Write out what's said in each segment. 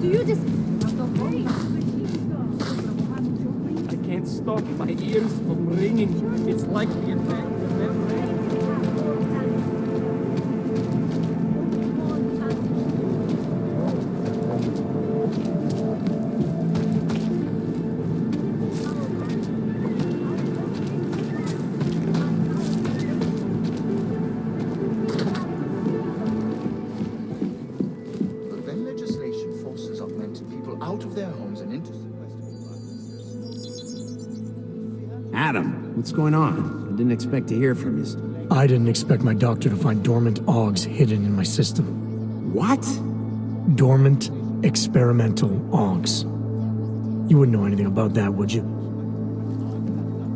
you just... I can't stop my ears from ringing. It's like the attack of memory. Adam, what's going on? I didn't expect to hear from you. I didn't expect my doctor to find dormant augs hidden in my system. What? Dormant experimental augs. You wouldn't know anything about that, would you?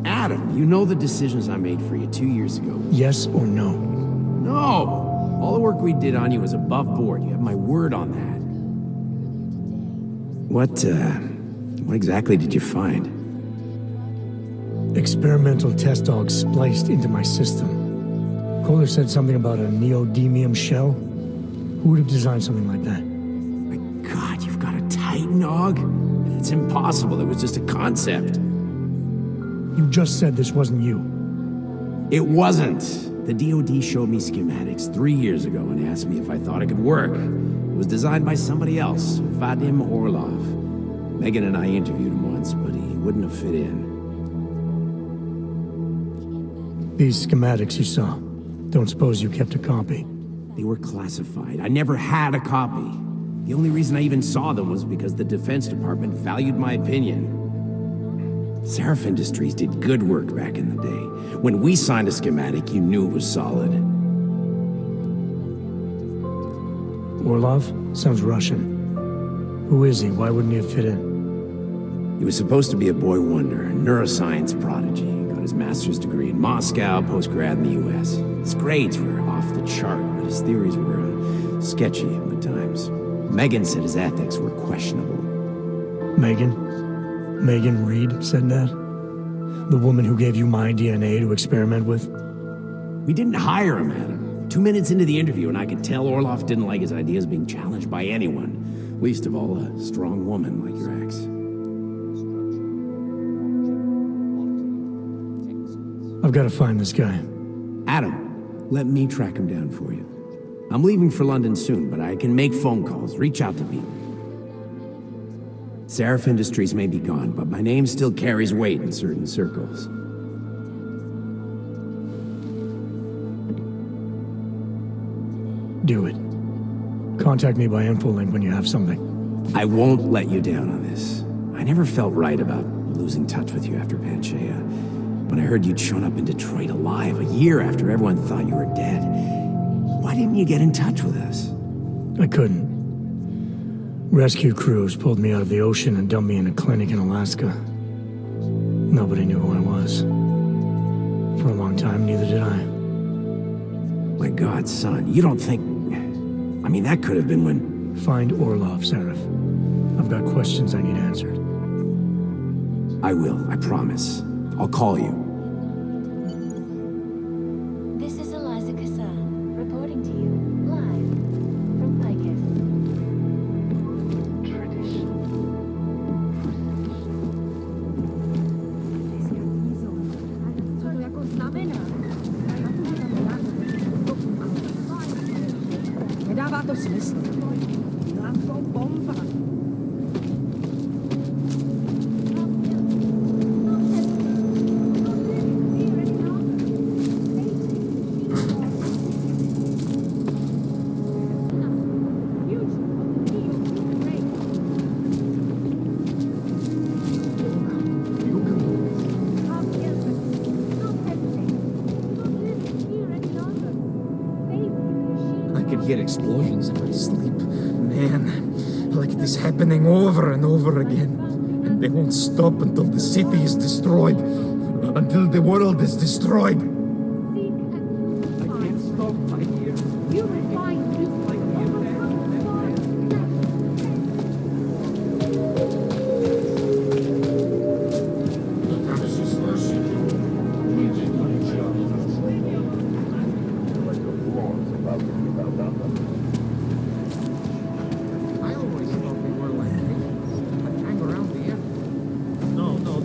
Adam, you know the decisions I made for you 2 years ago. Yes or no? No! All the work we did on you was above board. You have my word on that. What exactly did you find? Experimental test augs spliced into my system. Kohler said something about a neodymium shell. Who would have designed something like that? My God, you've got a Titan aug? It's impossible. It was just a concept. You just said this wasn't you. It wasn't. The DoD showed me schematics 3 years ago and asked me if I thought it could work. It was designed by somebody else, Vadim Orlov. Megan and I interviewed him once, but he wouldn't have fit in. These schematics you saw, don't suppose you kept a copy? They were classified. I never had a copy. The only reason I even saw them was because the Defense Department valued my opinion. Seraph Industries did good work back in the day. When we signed a schematic, you knew it was solid. Orlov? Sounds Russian. Who is he? Why wouldn't he have fit in? He was supposed to be a boy wonder, a neuroscience prodigy. Got his master's degree in Moscow, post-grad in the U.S. His grades were off the chart, but his theories were sketchy at times. Megan said his ethics were questionable. Megan? Megan Reed said that? The woman who gave you my DNA to experiment with? We didn't hire him, Adam. 2 minutes into the interview, and I could tell Orlov didn't like his ideas being challenged by anyone. Least of all, a strong woman like your ex. I've got to find this guy. Adam, let me track him down for you. I'm leaving for London soon, but I can make phone calls, reach out to people. Seraph Industries may be gone, but my name still carries weight in certain circles. Do it. Contact me by infolink when you have something. I won't let you down on this. I never felt right about losing touch with you after Panchaea. When I heard you'd shown up in Detroit alive a year after everyone thought you were dead, why didn't you get in touch with us? I couldn't. Rescue crews pulled me out of the ocean and dumped me in a clinic in Alaska. Nobody knew who I was. For a long time, neither did I. My God, son, you don't think... I mean, that could have been when... Find Orlov, Seraph. I've got questions I need answered. I will, I promise. I'll call you. This is Eliza Kassan, reporting to you, live, from Ficus. Nedává to smysl. Dělám to bomba. Hear explosions in my sleep. Man, like this happening over and over again. And they won't stop until the city is destroyed. Until the world is destroyed. I can't stop my ears. You will find this like the attack of memory.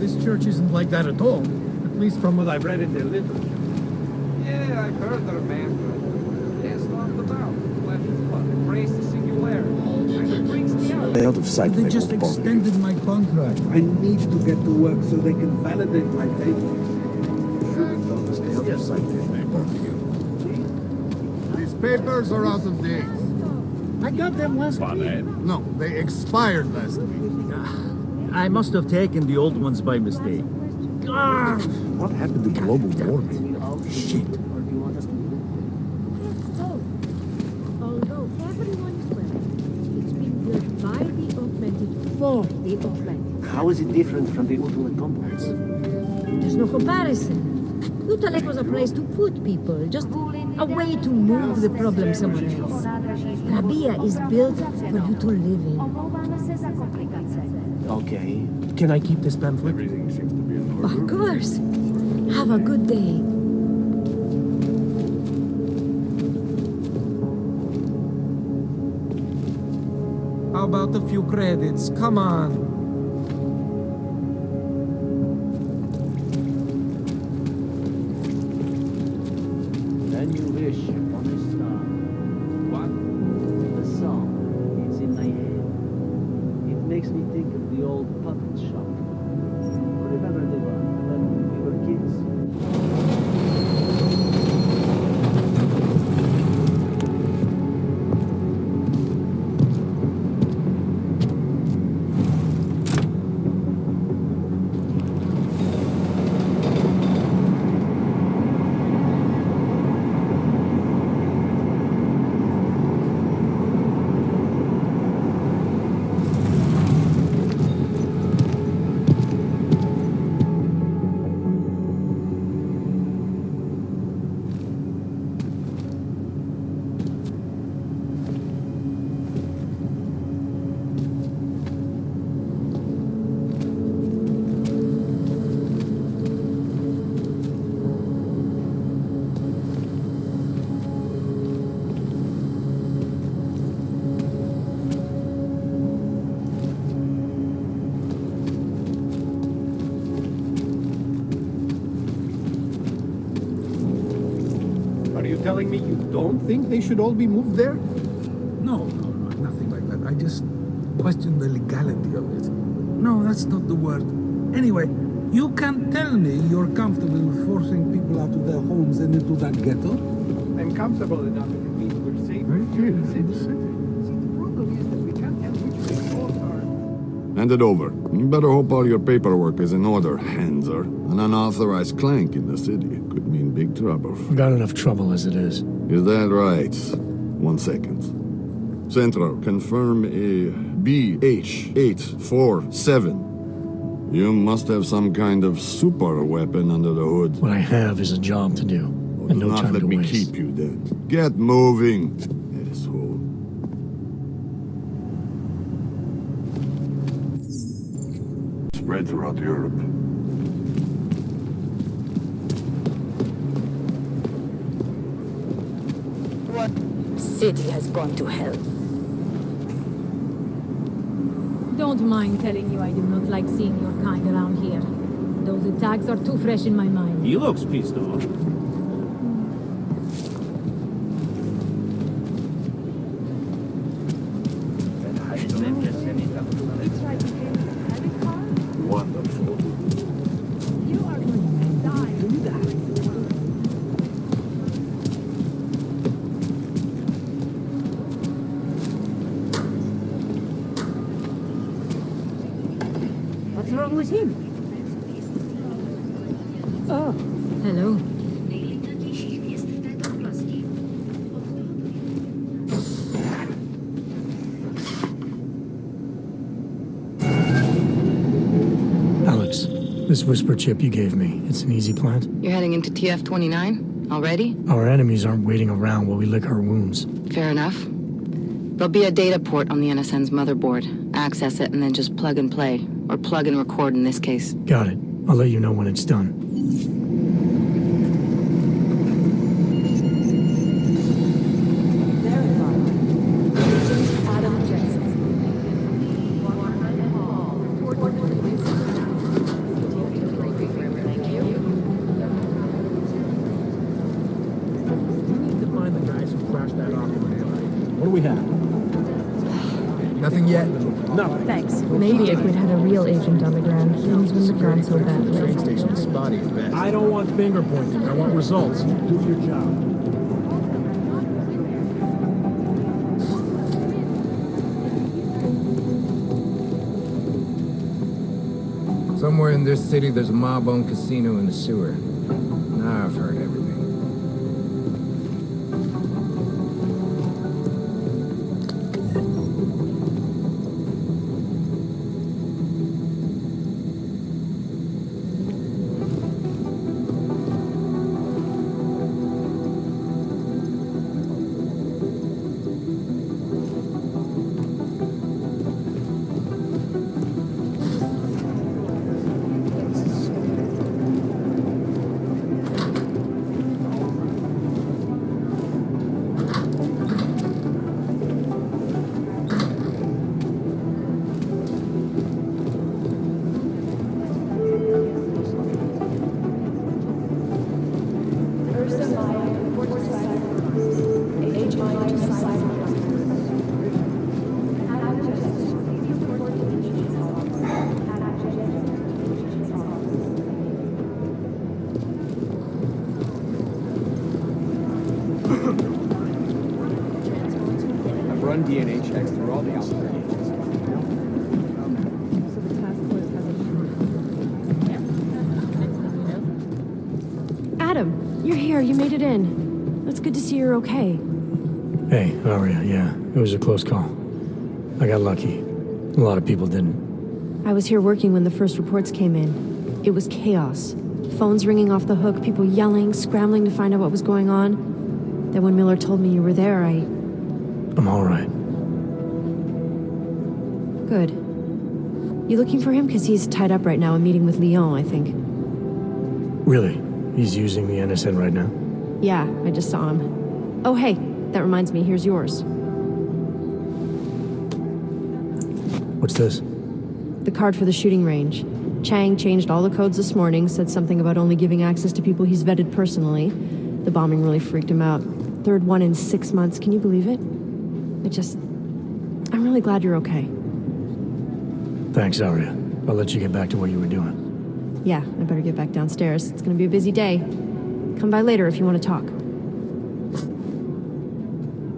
this church isn't like that at all. At least from what I've read in their literature. Yeah, I've heard they're man. Yes, not about. Flesh is blood. Embrace the singularity. And it freaks me out. Out of sight. They just extended my contract. I need to get to work so they can validate my papers. Stay out of sight. These papers are out of date. I got them last week. No, they expired last week. I must have taken the old ones by mistake. What happened to global warming? Shit. Although everyone is well, it's been built by the augmented for the augmented. How is it different from the ultimate complex? There's no comparison. Utalek was a place to put people, just a way to move the problem somewhere else. Rabia is built for you to live in. Okay. Can I keep this pamphlet? Of course. Have a good day. How about a few credits? Come on. Then you wish upon a star. What? The song is in my head. It makes me think of the old puppet shop. Remember the one when we were kids? Are you telling me you don't think they should all be moved there? No, nothing like that. I just question the legality of it. No, that's not the word. Anyway, you can't tell me you're comfortable with forcing people out of their homes and into that ghetto. I'm comfortable enough if it means we're safe. Right here in the city. See, the problem is that we can't tell which way both are. Hand it over. You better hope all your paperwork is in order, Hanser. An unauthorized clank in the city could mean big trouble. We've got enough trouble as it is. Is that right? 1 second. Central, confirm a BH-847. You must have some kind of super weapon under the hood. What I have is a job to do, and no Not time let to me waste. keep you then. Get moving, asshole. Spread throughout Europe. City has gone to hell. Don't mind telling you I do not like seeing your kind around here. Those attacks are too fresh in my mind. He looks pissed off. Wonderful. You are going to die. Do that. What's wrong with him? Oh, hello. Alex, this whisper chip you gave me, it's an easy plant? You're heading into TF-29 already? Our enemies aren't waiting around while we lick our wounds. Fair enough. There'll be a data port on the NSN's motherboard. Access it and then just plug and play. Or plug and record in this case. Got it. I'll let you know when it's done. Adam Jensen. we have? Nothing yet. Nothing. Thanks. Maybe if we'd had a real agent on the ground, things wouldn't have gone so badly. Train station is spotty at best. I don't want finger pointing. I want results. Do your job. Somewhere in this city, there's a mob-owned casino in the sewer. Now I've heard everything. I've run DNA checks through all the outlier agents. Adam, you're here. You made it in. It's good to see you're okay. Hey, Aria, yeah. It was a close call. I got lucky. A lot of people didn't. I was here working when the first reports came in. It was chaos. Phones ringing off the hook, people yelling, scrambling to find out what was going on. Then when Miller told me you were there, I'm all right. Good. You looking for him? Because he's tied up right now, a meeting with Lyon, I think. Really? He's using the NSN right now? Yeah, I just saw him. Oh, hey, that reminds me, here's yours. What's this? The card for the shooting range. Chang changed all the codes this morning, said something about only giving access to people he's vetted personally. The bombing really freaked him out. Third one in 6 months, can you believe it? I'm really glad you're okay. Thanks, Aria. I'll let you get back to what you were doing. Yeah, I better get back downstairs. It's gonna be a busy day. Come by later if you want to talk.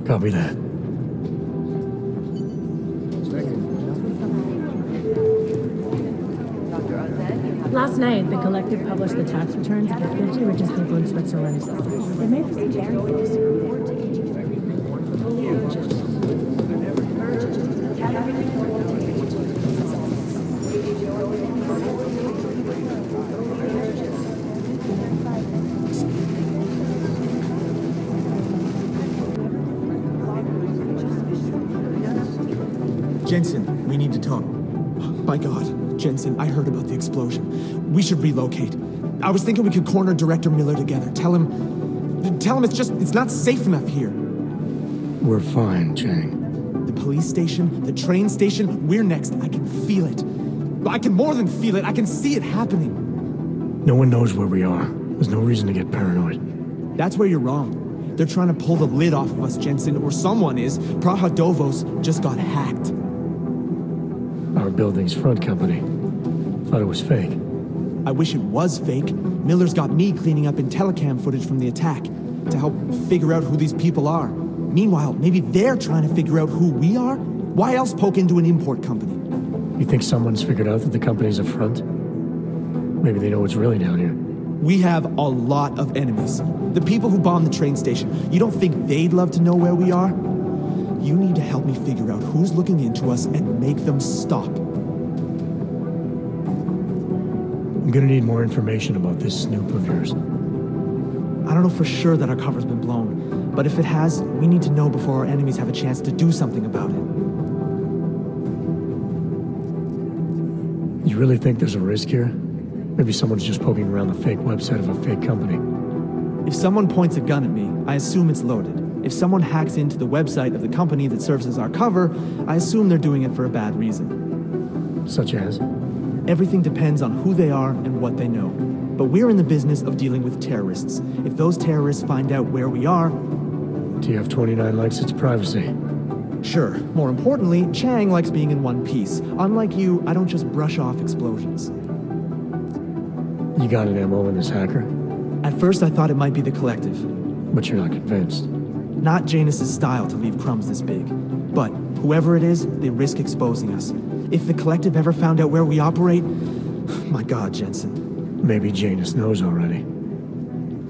Copy that. Last night, the collective published the tax returns of the 50 richest people in Switzerland. They made us very Jensen, we need to talk. My God, Jensen, I heard about the explosion. We should relocate. I was thinking we could corner Director Miller together. Tell him it's not safe enough here. We're fine, Chang. The police station, the train station, we're next. I can feel it. I can more than feel it. I can see it happening. No one knows where we are. There's no reason to get paranoid. That's where you're wrong. They're trying to pull the lid off of us, Jensen, or someone is. Praha Dovos just got hacked. Our building's front company. Thought it was fake. I wish it was fake. Miller's got me cleaning up IntelliCam footage from the attack to help figure out who these people are. Meanwhile, maybe they're trying to figure out who we are? Why else poke into an import company? You think someone's figured out that the company's a front? Maybe they know what's really down here. We have a lot of enemies. The people who bombed the train station. You don't think they'd love to know where we are? You need to help me figure out who's looking into us and make them stop. I'm gonna need more information about this snoop of yours. I don't know for sure that our cover's been blown, but if it has, we need to know before our enemies have a chance to do something about it. You really think there's a risk here? Maybe someone's just poking around the fake website of a fake company. If someone points a gun at me, I assume it's loaded. If someone hacks into the website of the company that serves as our cover, I assume they're doing it for a bad reason. Such as? Everything depends on who they are and what they know. But we're in the business of dealing with terrorists. If those terrorists find out where we are... TF-29 likes its privacy. Sure. More importantly, Chang likes being in one piece. Unlike you, I don't just brush off explosions. You got an MO in this hacker? At first, I thought it might be the Collective. But you're not convinced? Not Janus's style to leave crumbs this big. But whoever it is, they risk exposing us. If the Collective ever found out where we operate... My God, Jensen. Maybe Janus knows already.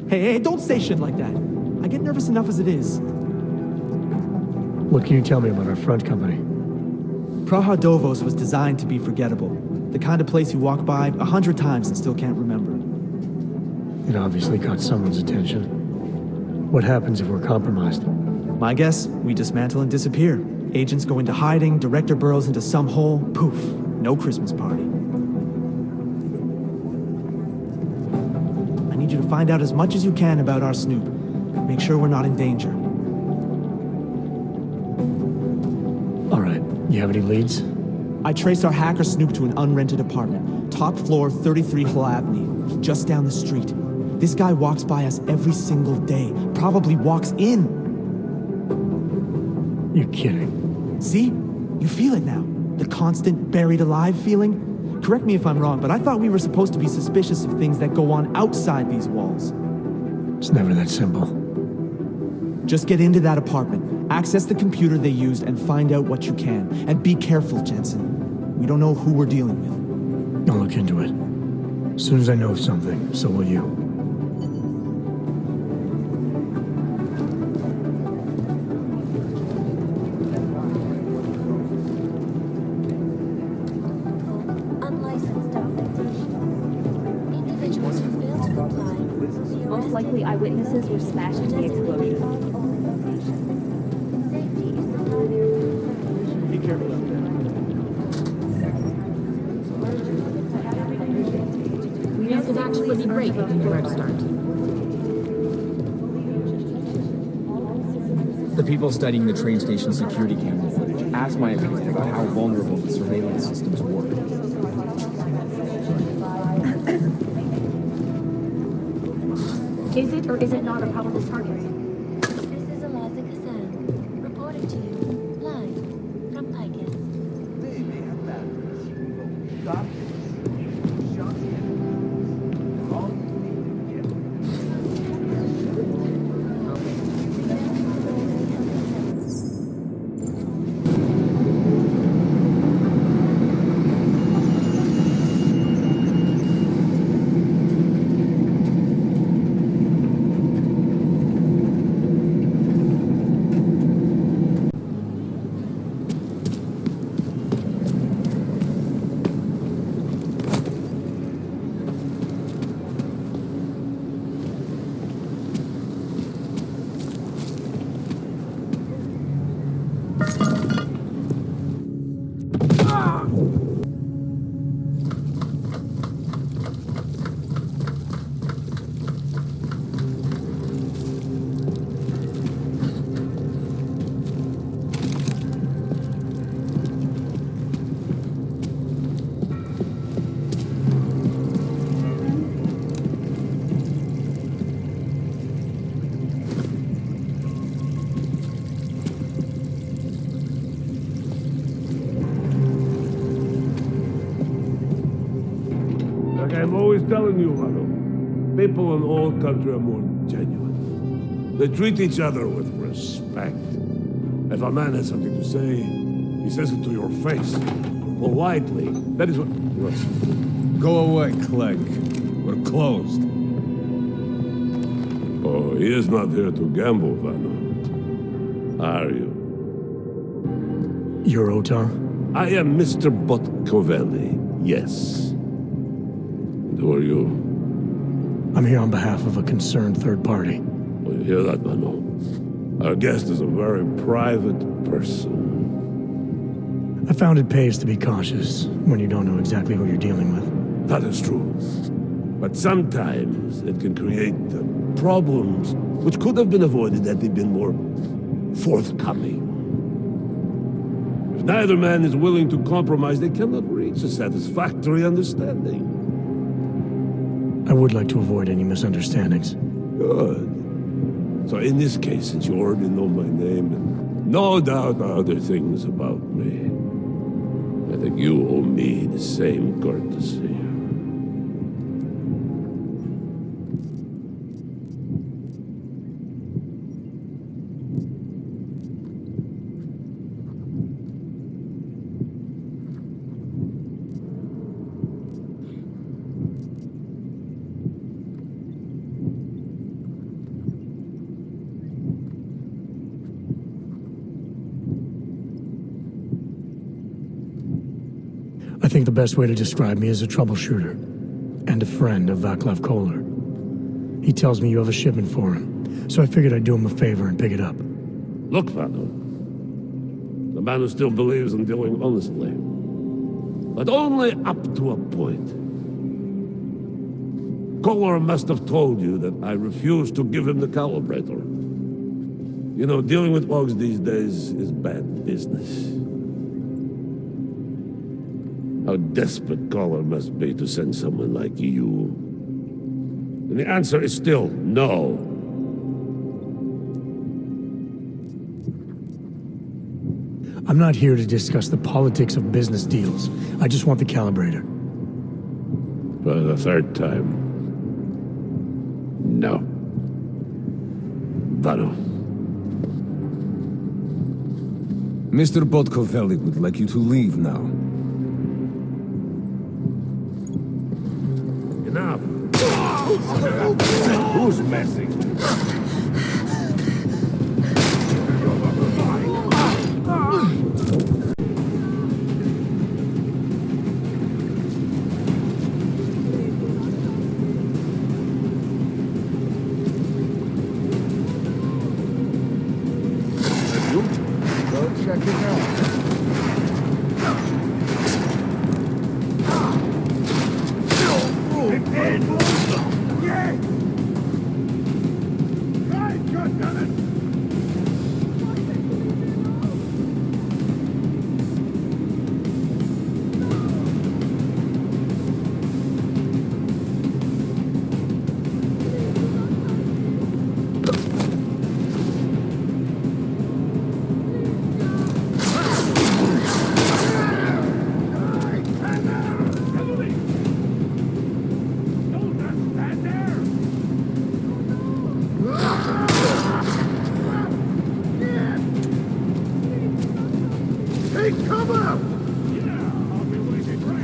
Hey, don't say shit like that. I get nervous enough as it is. What can you tell me about our front company? Praha Dovos was designed to be forgettable. The kind of place you walk by 100 times and still can't remember. It obviously caught someone's attention. What happens if we're compromised? My guess, we dismantle and disappear. Agents go into hiding, Director burrows into some hole, poof, no Christmas party. I need you to find out as much as you can about our snoop. Make sure we're not in danger. All right, you have any leads? I traced our hacker snoop to an unrented apartment. Top floor, 33 Hill Avenue, just down the street. This guy walks by us every single day. Probably walks in. You're kidding. See? You feel it now. The constant buried alive feeling. Correct me if I'm wrong, but I thought we were supposed to be suspicious of things that go on outside these walls. It's never that simple. Just get into that apartment, access the computer they used, and find out what you can. And be careful, Jensen. We don't know who we're dealing with. I'll look into it. As soon as I know something, so will you. Most likely eyewitnesses were smashed in the explosion. Be careful out Yes, it'd actually be great if you knew where to start. The people studying the train station security camera footage asked my opinion about how vulnerable the surveillance systems were. Is it or is it not a probable target? This is Eliza Kassan, reporting to you, live from Picus. They may have batteries. Stop. Shots all you need to I'm always telling you, Mano, people in all country are more genuine. They treat each other with respect. If a man has something to say, he says it to your face. Politely. That is what... Listen. Go away, Clegg. We're closed. Oh, he is not here to gamble, Vanna. Are you? You're Otar? I am Mr. Botkovelli, yes. Who are you? I'm here on behalf of a concerned third party. Well, you hear that, Mano? Our guest is a very private person. I found it pays to be cautious when you don't know exactly who you're dealing with. That is true. But sometimes it can create problems which could have been avoided had they been more forthcoming. If neither man is willing to compromise, they cannot reach a satisfactory understanding. I would like to avoid any misunderstandings. Good. So in this case, since you already know my name, No doubt other things about me. I think you owe me the same courtesy. I think the best way to describe me is a troubleshooter and a friend of Vaclav Kohler. He tells me you have a shipment for him, so I figured I'd do him a favor and pick it up. Look, Vado. The man who still believes in dealing honestly. But only up to a point. Kohler must have told you that I refuse to give him the calibrator. You know, dealing with logs these days is bad business. How desperate Kohler must be to send someone like you. And the answer is still no. I'm not here to discuss the politics of business deals. I just want the calibrator. For the third time. No. Vado. Mr. Botkovelli would like you to leave now. Enough. Who's messing? Go check it out.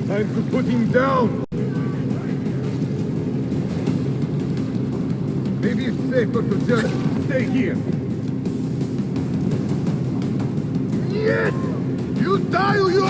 Time to put him down! Maybe it's safer to just stay here. Yes! You die or you...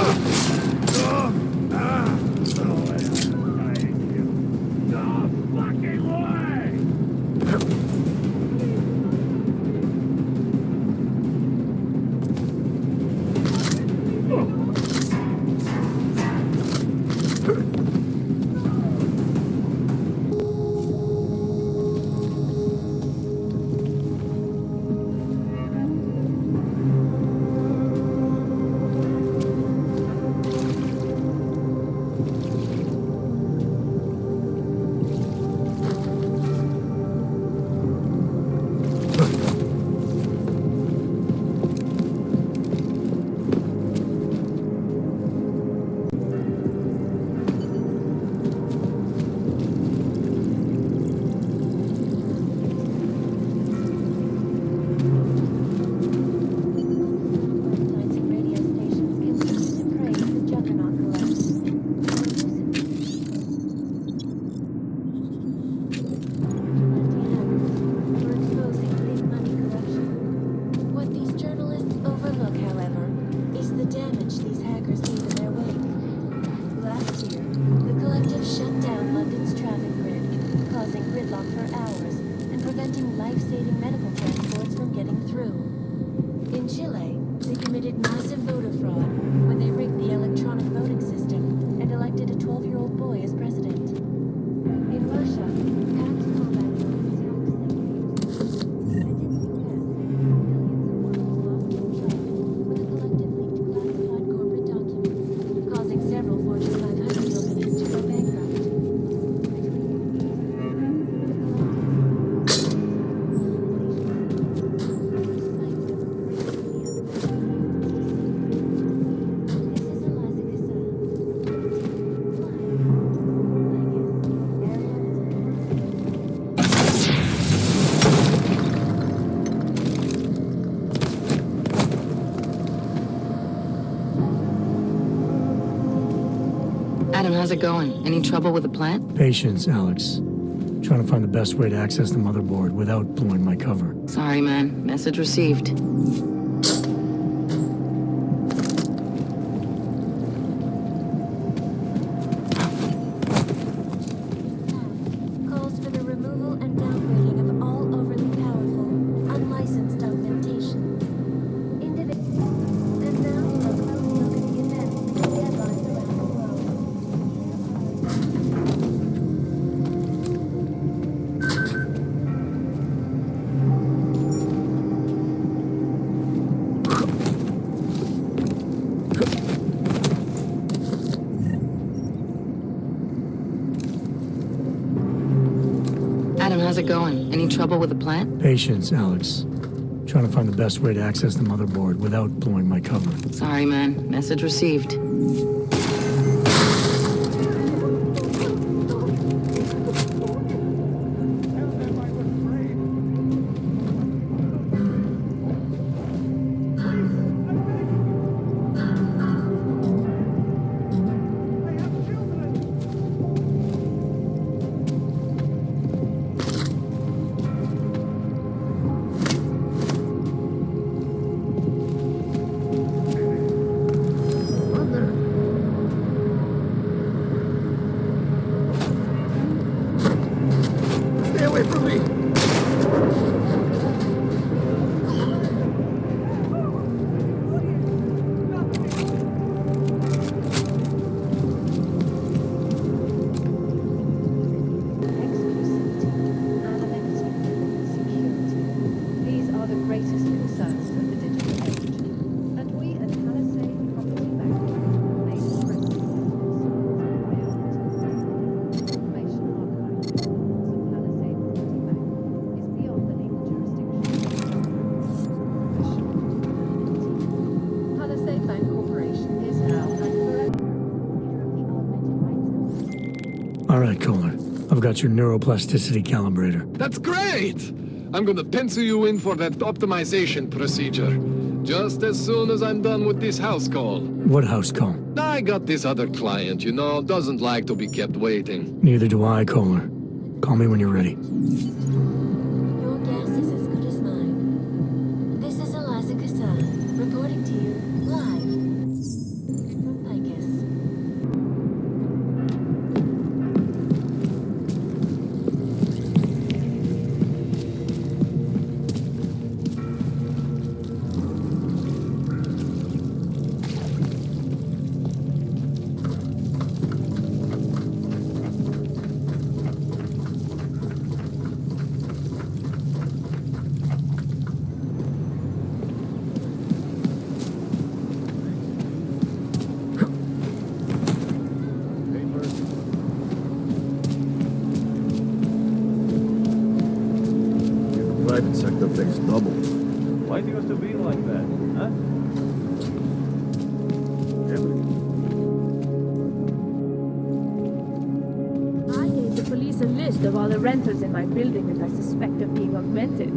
Adam, how's it going? Any trouble with the plant? Patience, Alex. Trying to find the best way to access the motherboard without blowing my cover. Sorry, man. Message received. Calls for the removal and downgrading of all overly powerful, unlicensed augmentations. And now for a close look at the events and headlines around the world. Adam, how's it going? Any trouble with the plant? Patience, Alex. Trying to find the best way to access the motherboard without blowing my cover. Sorry, man. Message received. Stay away from me! These are the greatest concerns of the digital age. And we at Palisade Property Bank remain present information archive of Palisade Property Bank is beyond the legal jurisdiction. Palisade Bank Corporation is now and forever All right, Kohler. I've got your neuroplasticity calibrator. That's great! I'm gonna pencil you in for that optimization procedure. Just as soon as I'm done with this house call. What house call? I got this other client, you know, doesn't like to be kept waiting. Neither do I, Kohler. Call me when you're ready. Your guess is as good as mine. This is Eliza Kassan, reporting to you live from Picus. Private sector pays double. Why do you have to be like that, huh? I gave the police a list of all the renters in my building that I suspect of being augmented.